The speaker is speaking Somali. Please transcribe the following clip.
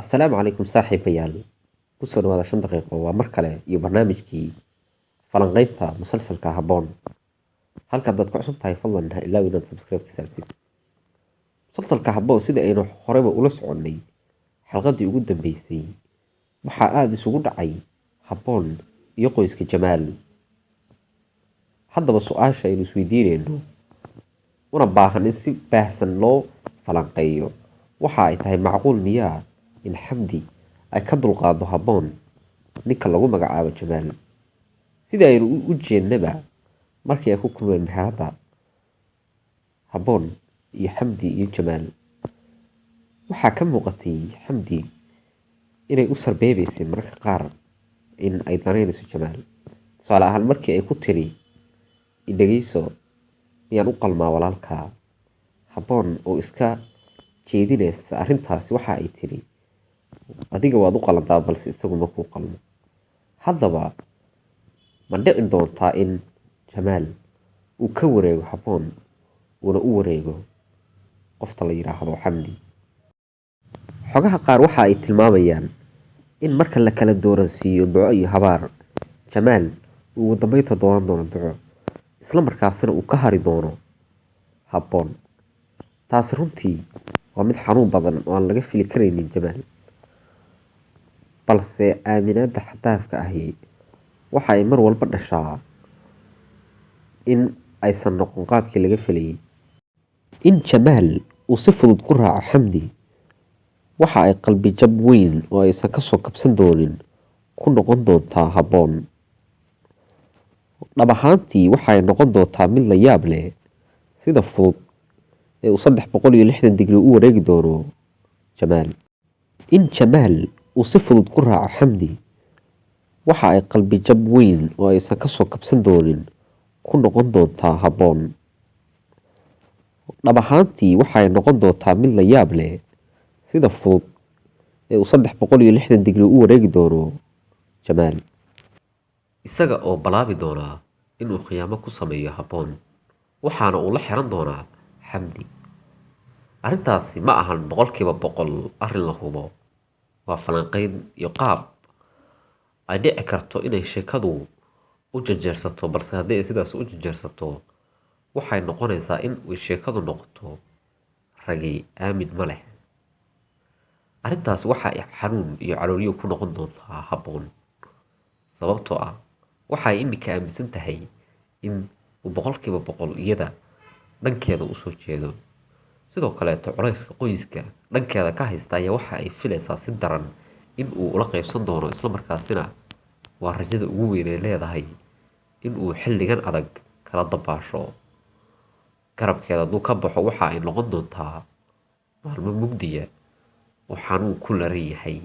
asalaamu calaykum saaxiibayaal kusoo dhawaada 5 daqiiqo waa mar kale iyo barnaamijkii falanqaynta musalsalka habboon halkaad ku cusub tahay fadlan ha ilaawi inaad subscribe saartid musalsalka habboon sida aynu horeba ula soconnay xalqadii ugu dambeysay waxaa aada isugu dhacay habboon iyo qoyska jamaal haddaba su-aasha aynu isweydiinayno una baahan in si baahsan loo falanqeeyo waxa ay tahay macquul miyaa in xamdi ay ka dulqaado habboon ninka lagu magacaabo jamaal sida aynu u jeednaba markii ay ku kulmeen meherada habboon iyo xamdi iyo jamaal waxaa ka muuqatay xamdi inay u sarbeebaysay mararka qaar in ay danaynayso jamaal tusaale ahaan markii ay ku tiri idhageyso miyaan u qalmaa walaalkaa habboon oo iska jeedinaysa arrintaasi waxa ay tiri adiga waad u qalantaa balse isagu ma kuu qalmo haddaba ma dhici doontaa in jamaal uu ka wareego habboon uuna u wareego qofta la yidhaahdo xamdi xogaha qaar waxa ay tilmaamayaan in marka la kala dooransiiyo duco iyo habaar jamaal uu ugu dambeynta dooran doono duco isla markaasina uu ka hari doono habboon taasi runtii waa mid xanuun badan oo aan laga fili karaynin jamaal balse aaminaadda xadaafka ahi waxa ay mar walba dhashaa in aysan noqon qaabkii laga filayay in jamaal uu si fudud ku raaco xamdi waxa ay qalbi jab weyn oo aysan kasoo kabsan doonin ku noqon doontaa habboon dhab ahaantii waxaay noqon doontaa mid la yaab leh sida fudud ee uu 360 digri u wareegi doono jamaal in jamaal uu si fudud ku raaco xamdi waxa ay qalbi jab weyn oo aysan kasoo kabsan doonin ku noqon doontaa habboon dhab ahaantii waxaay noqon doontaa mid la yaab leh sida fudud ee uu 360 digri u wareegi doono jamaal isaga oo balaabi doonaa inuu khiyaamo ku sameeyo habboon waxaana uu la xiran doonaa xamdi arrintaasi ma ahan 100% arrin la hubo waa falanqayn iyo qaab ay dhici karto inay sheekadu u janjeersato balse haddii ay sidaas u janjeersato waxay noqonaysaa in ay sheekadu noqoto ragi aamin ma leh arrintaasi waxa ay xanuun iyo calooliyo ku noqon doontaa habboon sababtoo ah waxay imika aaminsan tahay in uu 100% iyada dhankeeda usoo jeedo sidoo kaleeto culayska qoyska dhankeeda ka haysta ayaa waxa ay filaysaa si daran in uu ula qaybsan doono islamarkaasina waa rajada ugu weyn ee leedahay in uu xilligan adag kala dabaasho garabkeeda hadduu ka baxo waxa ay noqon doontaa maalmo mugdiya oo xanuun ku laran yahay